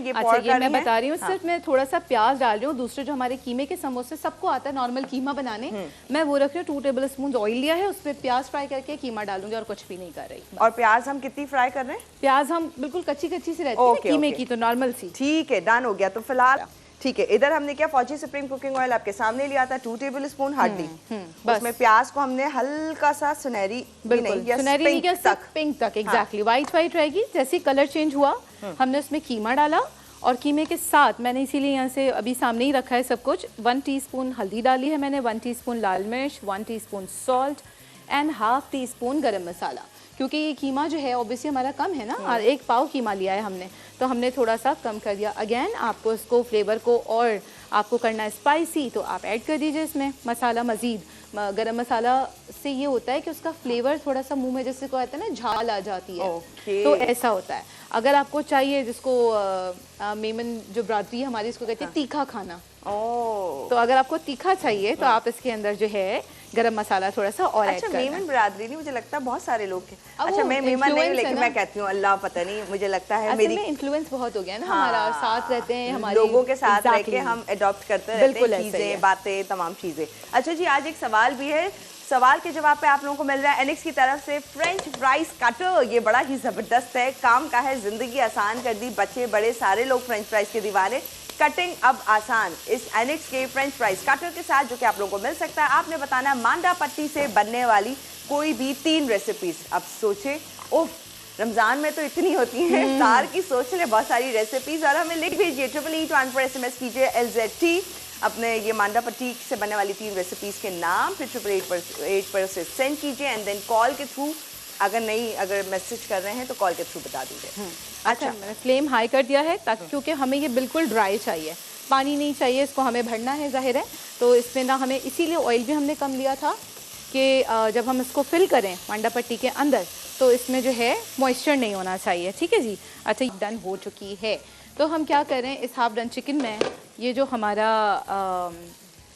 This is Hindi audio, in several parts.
ये अच्छा, pour ये कर मैं रही बता रही हूँ, हाँ। सिर्फ मैं थोड़ा सा प्याज डाल रही हूँ। दूसरे जो हमारे कीमे के समोसे सबको आता है नॉर्मल कीमा बनाने, मैं वो रख रही हूँ। 2 टेबल स्पून ऑयल लिया है, उसमें प्याज फ्राई करके कीमा डालूंगी और कुछ भी नहीं कर रही। और प्याज हम कितनी फ्राई कर रहे हैं? प्याज हम बिल्कुल कच्ची कच्ची सी रहती है कीमे की, तो नॉर्मल सी। ठीक है, डन हो गया। तो फिलहाल ठीक है, इधर हमने क्या फौजी सुप्रीम कुकिंग ऑयल आपके सामने लिया था, 2 टेबल स्पून हल्दी, उसमें प्याज को हमने हल्का सा सुनहरी, बिल्कुल सुनहरी नहीं क्या, पिंक तक, एग्जैक्टली वाइट वाइट रहेगी। जैसे कलर चेंज हुआ हमने उसमें कीमा डाला और कीमे के साथ मैंने इसीलिए यहाँ से अभी सामने ही रखा है सब कुछ। 1 टीस्पून हल्दी डाली है मैंने, 1 टीस्पून लाल मिर्च, 1 teaspoon salt and half tea spoon गरम मसाला। क्योंकि ये कीमा जो है ऑब्वियसली हमारा कम है ना, और 1 पाव कीमा लिया है हमने, तो हमने थोड़ा सा कम कर दिया। अगेन आपको इसको फ्लेवर को और आपको करना है स्पाइसी, तो आप ऐड कर दीजिए इसमें मसाला मज़ीद। गरम मसाला से ये होता है कि उसका फ्लेवर थोड़ा सा मुंह में जैसे को आता है ना, झाल आ जाती है, तो ऐसा होता है। अगर आपको चाहिए, जिसको मेमन जो बरादरी है हमारी, इसको कहते हैं तीखा खाना, तो अगर आपको तीखा चाहिए तो आप इसके अंदर जो है गरम मसाला थोड़ा सा और ऐड करना है। मेमन बरादरी नहीं, मुझे लगता है बहुत सारे लोग अच्छा, मैं मेमन नहीं, लेकिन मैं कहती हूँ अल्लाह पता नहीं, मुझे लगता है मेरी इन्फ्लुएंस बहुत हो गया ना, हमारा साथ रहते हैं, हमारे लोगों के साथ रह के हम अडॉप्ट करते रहते हैं चीजें, बातें, तमाम चीजें। अच्छा जी, आज एक सवाल भी है, सवाल के जवाब पे आप लोगों को मिल रहा है एनिक्स की तरफ से फ्रेंच फ्राइज कटर। ये बड़ा ही जबरदस्त है, काम का है, जिंदगी आसान कर दी, बच्चे बड़े सारे लोग फ्रेंच फ्राइज के दीवाने। कटिंग अब आसान इस एनिक्स के फ्रेंच फ्राइज कटर के साथ, जो कि आप लोगों को मिल सकता है। आपने बताना है मांडा पट्टी से बनने वाली कोई भी 3 रेसिपीज। अब सोचे, ओह रमजान में तो इतनी होती है, सार की सोच ले बहुत सारी रेसिपीज, और हमें लिख भेजिए 888 पर SMS कीजिए LZT अपने ये मांडा पट्टी से बनने वाली 3 रेसिपीज के नाम, फिर 888 पर से सेंड कीजिए एंड देन कॉल के थ्रू, अगर मैसेज कर रहे हैं तो कॉल के थ्रू बता दीजिए। अच्छा, मैंने फ्लेम हाई कर दिया है ताकि, क्योंकि हमें ये बिल्कुल ड्राई चाहिए, पानी नहीं चाहिए, इसको हमें भरना है जाहिर है। तो इसमें ना हमें, इसीलिए ऑयल भी हमने कम लिया था कि जब हम इसको फिल करें मांडा पट्टी के अंदर, तो इसमें जो है मॉइस्चर नहीं होना चाहिए। ठीक है जी। अच्छा, डन हो चुकी है, तो हम क्या कर रहे हैं, इस हाफ डन चिकन में ये जो हमारा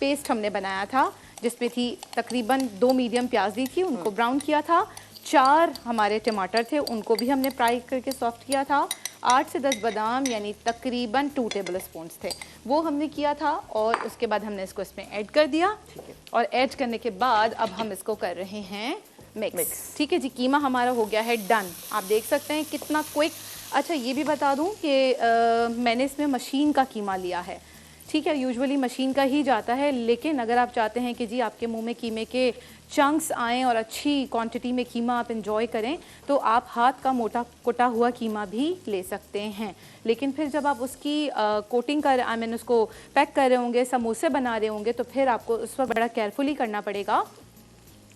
पेस्ट हमने बनाया था, जिसमें थी तकरीबन 2 मीडियम प्याज दी थी, उनको ब्राउन किया था, 4 हमारे टमाटर थे, उनको भी हमने फ्राई करके सॉफ्ट किया था, 8 से 10 बादाम यानी तकरीबन 2 टेबल स्पून थे, वो हमने किया था। और उसके बाद हमने इसको इसमें ऐड कर दिया, और ऐड करने के बाद अब हम इसको कर रहे हैं मिक्स। ठीक है जी, कीमा हमारा हो गया है डन। आप देख सकते हैं कितना क्विक। अच्छा, ये भी बता दूं कि मैंने इसमें मशीन का कीमा लिया है। ठीक है, यूजुअली मशीन का ही जाता है, लेकिन अगर आप चाहते हैं कि जी आपके मुंह में कीमे के चंक्स आएँ और अच्छी क्वांटिटी में कीमा आप इंजॉय करें, तो आप हाथ का मोटा कुटा हुआ कीमा भी ले सकते हैं। लेकिन फिर जब आप उसकी कोटिंग कर, उसको पैक कर रहे होंगे, समोसे बना रहे होंगे, तो फिर आपको उस पर बड़ा केयरफुली करना पड़ेगा।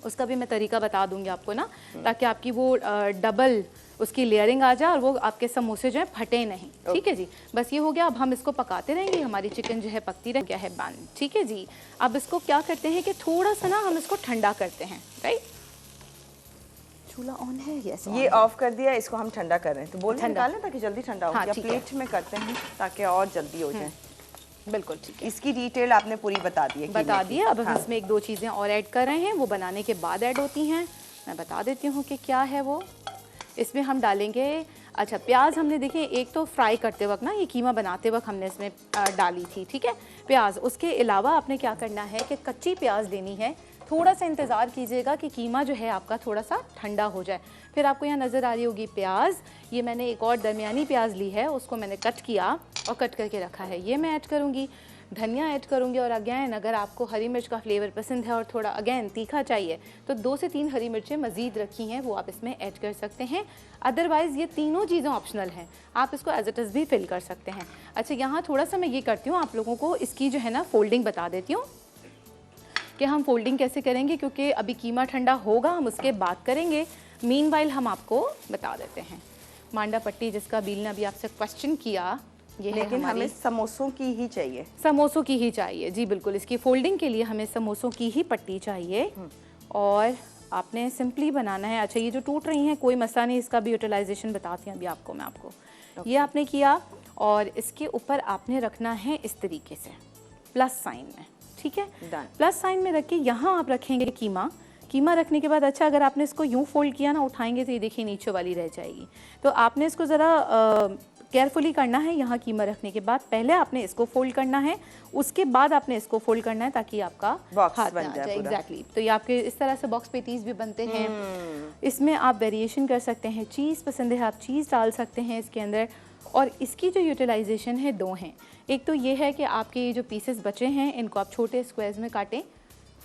उसका भी मैं तरीका बता दूंगी आपको ना, ताकि आपकी वो डबल उसकी लेयरिंग आ जाए और वो आपके समोसे जो है फटे नहीं। ठीक है जी, बस ये हो गया। अब हम इसको पकाते रहेंगे, हमारी चिकन जो है पकती रह गया है बन। ठीक है जी, अब इसको क्या करते हैं कि थोड़ा सा ना हम इसको ठंडा करते हैं। राइट, चूल्हा ऑन है? यस, ये ऑफ कर दिया, इसको हम ठंडा कर रहे हैं, तो बोल निकालें ताकि जल्दी ठंडा हो जाए। प्लेट में करते हैं ताकि और जल्दी हो जाए। बिल्कुल ठीक है, इसकी डिटेल आपने पूरी बता दी है। अब हम इसमें 1-2 चीज़ें और ऐड कर रहे हैं, वो बनाने के बाद ऐड होती हैं। मैं बता देती हूँ कि क्या है वो। इसमें हम डालेंगे, अच्छा प्याज हमने देखिए एक तो फ्राई करते वक्त ना, ये कीमा बनाते वक्त हमने इसमें डाली थी। ठीक है, प्याज। उसके अलावा आपने क्या करना है कि कच्ची प्याज लेनी है, थोड़ा सा इंतज़ार कीजिएगा कि कीमा जो है आपका थोड़ा सा ठंडा हो जाए। फिर आपको यहाँ नज़र आ रही होगी प्याज, ये मैंने एक और दरमियानी प्याज ली है, उसको मैंने कट किया और कट करके रखा है, ये मैं ऐड करूँगी। धनिया ऐड करूँगी, और अगेन अगर आपको हरी मिर्च का फ्लेवर पसंद है और थोड़ा अगेन तीखा चाहिए, तो 2 से 3 हरी मिर्चें मज़ीद रखी हैं, वो आप इसमें ऐड कर सकते हैं। अदरवाइज़ ये तीनों चीज़ें ऑप्शनल हैं, आप इसको एज इट इज़ भी फिल कर सकते हैं। अच्छा, यहाँ थोड़ा सा मैं ये करती हूँ, आप लोगों को इसकी जो है ना फोल्डिंग बता देती हूँ कि हम फोल्डिंग कैसे करेंगे, क्योंकि अभी कीमा ठंडा होगा, हम उसके बाद करेंगे। मीनवाइल हम आपको बता देते हैं मांडा पट्टी, जिसका बील ने अभी आपसे क्वेश्चन किया, ये लेकिन हमें समोसों की ही चाहिए। समोसों की ही चाहिए जी, बिल्कुल। इसकी फोल्डिंग के लिए हमें समोसों की ही पट्टी चाहिए, और आपने सिंपली बनाना है। अच्छा, ये जो टूट रही हैं कोई मसला नहीं, इसका भी यूटिलाइजेशन बताती हूँ अभी आपको मैं ये आपने किया, और इसके ऊपर आपने रखना है इस तरीके से प्लस साइन में। ठीक है, प्लस साइन में रख के यहाँ आप रखेंगे कीमा रखने के बाद, अच्छा अगर आपने इसको यूँ फोल्ड किया ना, उठाएंगे तो ये देखिए नीचे वाली रह जाएगी, तो आपने इसको ज़रा केयरफुली करना है। यहाँ कीमा रखने के बाद पहले आपने इसको फोल्ड करना है, उसके बाद आपने इसको फोल्ड करना है ताकि आपका हाथ बन जाए। एग्जैक्टली। तो ये आपके इस तरह से बॉक्स पेटीज भी बनते हैं। इसमें आप वेरिएशन कर सकते हैं, चीज़ पसंद है आप चीज़ डाल सकते हैं इसके अंदर। और इसकी जो यूटिलाइजेशन है दो हैं। एक तो ये है कि आपके ये जो पीसेस बचे हैं इनको आप छोटे स्क्वायर्स में काटें,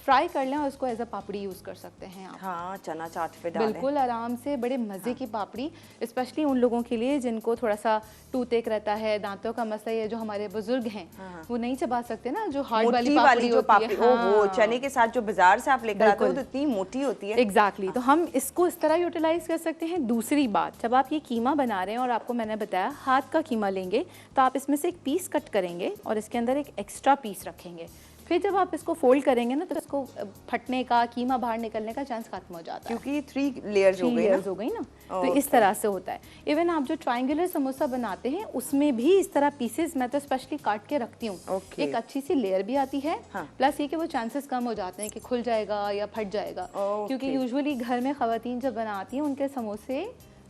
फ्राई कर लें और उसको एज अ पापड़ी यूज़ कर सकते हैं आप। हाँ, चना चाट पे डालें। बिल्कुल आराम से, बड़े मज़े की पापड़ी, स्पेशली उन लोगों के लिए जिनको थोड़ा सा टूथ एक रहता है, दांतों का मसला है, जो हमारे बुजुर्ग हैं वो नहीं चबा सकते ना, जो हार्ड वाली पापड़ी जो होती है। वो चने के साथ जो बाजार से आप लेकर आते हो तो इतनी मोटी होती है। एग्जैक्टली। तो हम इसको इस तरह यूटिलाइज कर सकते हैं। दूसरी बात, जब आप ये कीमा बना रहे हैं और आपको मैंने बताया हाथ का कीमा लेंगे तो आप इसमें से एक पीस कट करेंगे और इसके अंदर एक एक्स्ट्रा पीस रखेंगे। फिर जब आप इसको फोल्ड करेंगे ना तो इसको फटने का, कीमा बाहर निकलने का चांस खत्म हो जाता है, क्योंकि 3 लेयर्स हो गई ना। तो इस तरह से होता है। इवन आप जो ट्रायंगुलर समोसा बनाते हैं उसमें भी इस तरह पीसेस मैं तो स्पेशली काट के रखती हूँ। एक अच्छी सी लेयर भी आती है, प्लस ये कि वो चांसेस कम हो जाते हैं कि खुल जाएगा या फट जाएगा, क्योंकि यूजुअली घर में खवातीन जब बनाती हैं उनके समोसे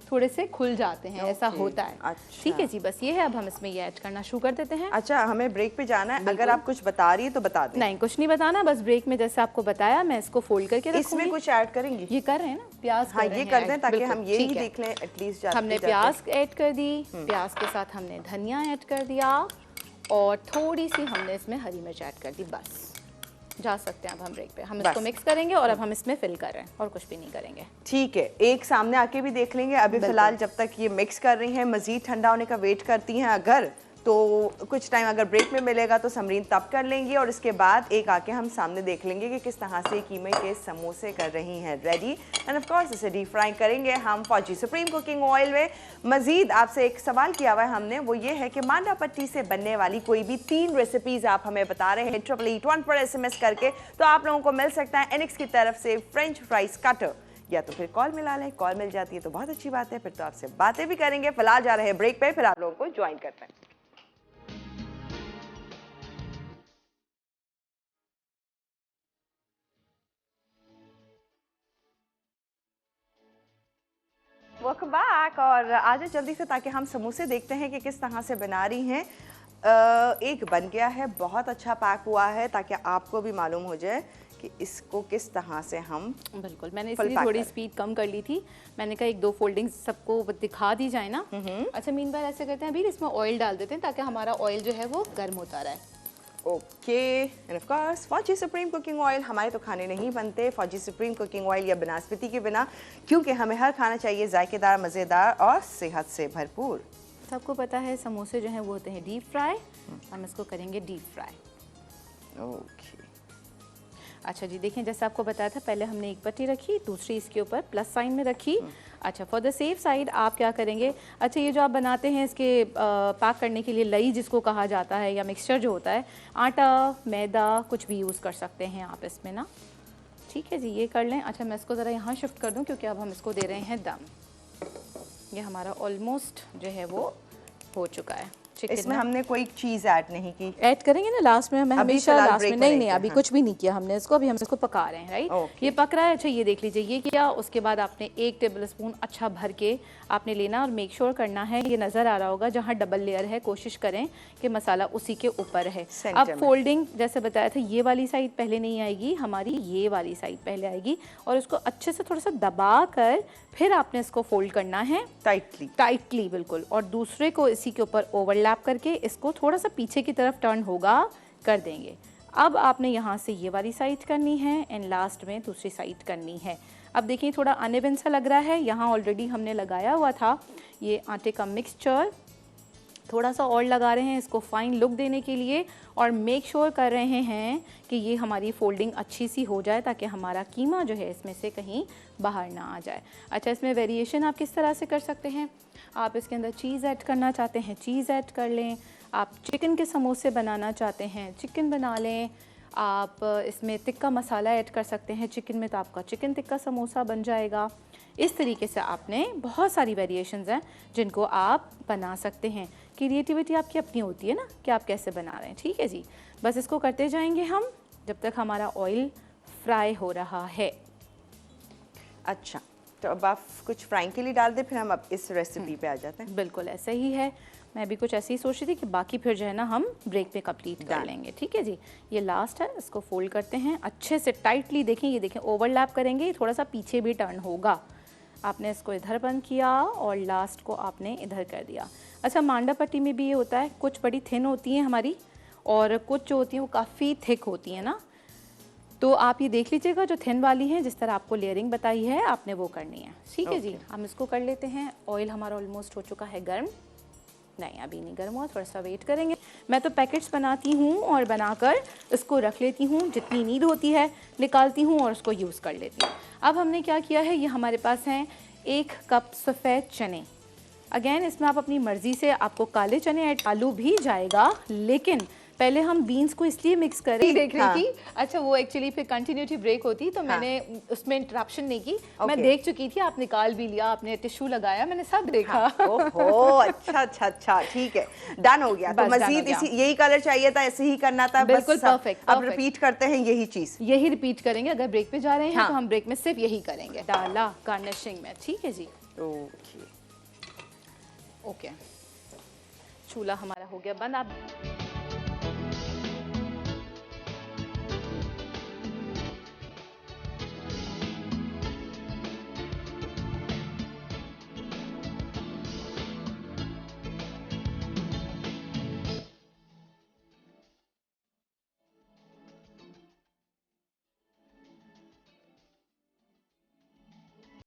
थोड़े से खुल जाते हैं, ऐसा होता है। अच्छा। ठीक है जी, बस ये है। अब हम इसमें ये ऐड करना शुरू कर देते हैं। अच्छा, हमें ब्रेक पे जाना है, अगर आप कुछ बता रही है तो बता दें। नहीं, कुछ नहीं बताना, बस ब्रेक में जैसे आपको बताया मैं इसको फोल्ड करके रखूंगी। इसमें कुछ ऐड करेंगे? ये कर रहे हैं ना, प्याज। हाँ, ये कर दें ताकि हम ये ही देख लें एटलीस्ट। हमने प्याज ऐड कर दी, प्याज के साथ हमने धनिया ऐड कर दिया और थोड़ी सी हमने इसमें हरी मिर्च ऐड कर दी। बस जा सकते हैं अब हम ब्रेक पे। हम इसको मिक्स करेंगे और अब हम इसमें फिल कर रहे हैं और कुछ भी नहीं करेंगे। ठीक है, एक सामने आके भी देख लेंगे। अभी फिलहाल जब तक ये मिक्स कर रही हैं, मजीद ठंडा होने का वेट करती हैं अगर, तो कुछ टाइम अगर ब्रेक में मिलेगा तो समरीन तब कर लेंगी और इसके बाद एक आके हम सामने देख लेंगे कि किस तरह से कीमे के समोसे कर रही हैं रेडी। एंड ऑफ कोर्स इसे डीप फ्राई करेंगे हम फौजी सुप्रीम कुकिंग ऑयल में। मजीद आपसे एक सवाल किया हुआ है हमने, वो ये है कि मांडा पट्टी से बनने वाली कोई भी 3 रेसिपीज आप हमें बता रहे हैं 888 पर SMS करके, तो आप लोगों को मिल सकता है एनिक्स की तरफ से फ्रेंच फ्राइज कटर, या तो फिर कॉल मिला लें। कॉल मिल जाती है तो बहुत अच्छी बात है, फिर तो आपसे बातें भी करेंगे। फिलहाल जा रहे हैं ब्रेक पे, फिर आप लोगों को ज्वाइन करते हैं। Welcome back. और आज जल्दी से ताकि हम समोसे देखते हैं कि किस तरह से बना रही हैं। एक बन गया है, बहुत अच्छा पैक हुआ है, ताकि आपको भी मालूम हो जाए कि इसको किस तरह से हम। बिल्कुल, मैंने इसलिए थोड़ी स्पीड कम कर ली थी। मैंने कहा 1-2 फोल्डिंग सबको दिखा दी जाए ना। अच्छा, मीन बार ऐसे करते हैं, अभी इसमें ऑयल डाल देते हैं ताकि हमारा ऑयल जो है वो गर्म होता रहे। ओके, एंड ऑफ कोर्स फौजी सुप्रीम कुकिंग ऑयल। हमारे तो खाने नहीं बनते फौजी सुप्रीम कुकिंग ऑयल या बनस्पति के बिना, क्योंकि हमें हर खाना चाहिए जायकेदार, मज़ेदार और सेहत से भरपूर। सबको पता है समोसे जो हैं वो होते हैं डीप फ्राई, हम इसको करेंगे डीप फ्राई। ओके। अच्छा जी, देखें जैसे आपको बताया था, पहले हमने एक पट्टी रखी, दूसरी इसके ऊपर प्लस साइन में रखी। अच्छा, फॉर द सेफ साइड आप क्या करेंगे, अच्छा ये जो आप बनाते हैं इसके पैक करने के लिए लई जिसको कहा जाता है, या मिक्सचर जो होता है, आटा, मैदा कुछ भी यूज़ कर सकते हैं आप इसमें ना। ठीक है जी, ये कर लें। अच्छा, मैं इसको ज़रा यहाँ शिफ्ट कर दूँ क्योंकि अब हम इसको दे रहे हैं दम। ये हमारा ऑलमोस्ट जो है वो हो चुका है। इसमें हमने कोई चीज़ ऐड नहीं की, ऐड करेंगे ना लास्ट में, हमें हमेशा लास्ट में। नहीं, अभी कुछ भी नहीं किया हमने इसको, अभी हम इसको पका रहे हैं, राइट। ये पक रहा है। अच्छा, ये देख लीजिए, ये किया। उसके बाद आपने 1 टेबल स्पून अच्छा भर के आपने लेना और मेक श्योर करना है, ये नज़र आ रहा होगा जहाँ डबल लेयर है, कोशिश करें कि मसाला उसी के ऊपर है। अब फोल्डिंग जैसे बताया था, ये वाली साइड पहले नहीं आएगी हमारी, ये वाली साइड पहले आएगी और उसको अच्छे से थोड़ा सा दबा कर फिर आपने इसको फोल्ड करना है टाइटली बिल्कुल, और दूसरे को इसी के ऊपर ओवरलैप करके इसको थोड़ा सा पीछे की तरफ टर्न होगा कर देंगे। अब आपने यहाँ से ये वाली साइड करनी है एंड लास्ट में दूसरी साइड करनी है। अब देखिए थोड़ा अनइवन सा लग रहा है, यहाँ ऑलरेडी हमने लगाया हुआ था ये आटे का मिक्सचर, थोड़ा सा और लगा रहे हैं इसको फाइन लुक देने के लिए, और मेक श्योर कर रहे हैं कि ये हमारी फोल्डिंग अच्छी सी हो जाए ताकि हमारा कीमा जो है इसमें से कहीं बाहर ना आ जाए। अच्छा, इसमें वेरिएशन आप किस तरह से कर सकते हैं, आप इसके अंदर चीज़ ऐड करना चाहते हैं चीज़ ऐड कर लें, आप चिकन के समोसे बनाना चाहते हैं चिकन बना लें, आप इसमें तिक्का मसाला ऐड कर सकते हैं चिकन में, तो आपका चिकन टिक्का समोसा बन जाएगा। इस तरीके से आपने बहुत सारी वेरिएशंस हैं जिनको आप बना सकते हैं। क्रिएटिविटी आपकी अपनी होती है ना कि आप कैसे बना रहे हैं। ठीक है जी, बस इसको करते जाएंगे हम जब तक हमारा ऑयल फ्राई हो रहा है। अच्छा, तो अब आप कुछ फ्राइंग के लिए डाल दें, फिर हम अब इस रेसिपी पे आ जाते हैं। बिल्कुल ऐसा ही है, मैं भी कुछ ऐसे ही सोच रही थी कि बाकी फिर जो है ना हम ब्रेक पे कंप्लीट कर लेंगे। ठीक है जी, ये लास्ट है, इसको फोल्ड करते हैं अच्छे से टाइटली। देखें ये देखें ओवरलैप करेंगे, थोड़ा सा पीछे भी टर्न होगा। आपने इसको इधर बंद किया और लास्ट को आपने इधर कर दिया। अच्छा, मांडा पट्टी में भी ये होता है, कुछ बड़ी थिन होती हैं हमारी और कुछ जो होती हैं वो काफ़ी थिक होती हैं ना, तो आप ये देख लीजिएगा जो थिन वाली है, जिस तरह आपको लेयरिंग बताई है आपने वो करनी है। ठीक है जी, हम इसको कर लेते हैं। ऑयल हमारा ऑलमोस्ट हो चुका है गर्म, नहीं अभी नहीं गर्म हुआ, थोड़ा सा वेट करेंगे। मैं तो पैकेट्स बनाती हूँ और बनाकर इसको रख लेती हूँ, जितनी नीड होती है निकालती हूँ और उसको यूज़ कर लेती हूँ। अब हमने क्या किया है, ये हमारे पास हैं 1 कप सफ़ेद चने। अगेन इसमें आप अपनी मर्ज़ी से, आपको काले चने ऐड, आलू भी जाएगा, लेकिन पहले हम बीन्स को इसलिए मिक्स करें। देख रही थी, अच्छा वो एक्चुअली फिर कंटिन्यूटी ब्रेक होती तो मैंने उसमें इंटरप्शन नहीं की। मैं देख चुकी थी, आप निकाल भी लिया, आपने टिश्यू लगाया, मैंने सब देखा। ओहो, अच्छा, ठीक है, डन हो गया। तो मजीद यही कलर चाहिए था, ऐसे ही करना था। बिल्कुल परफेक्ट। अब रिपीट करते हैं यही चीज, यही रिपीट करेंगे। अगर ब्रेक पे जा रहे हैं तो हम ब्रेक में सिर्फ यही करेंगे, डाला गार्निशिंग में। ठीक है जी, ओके, चूल्हा हमारा हो गया बंद। आप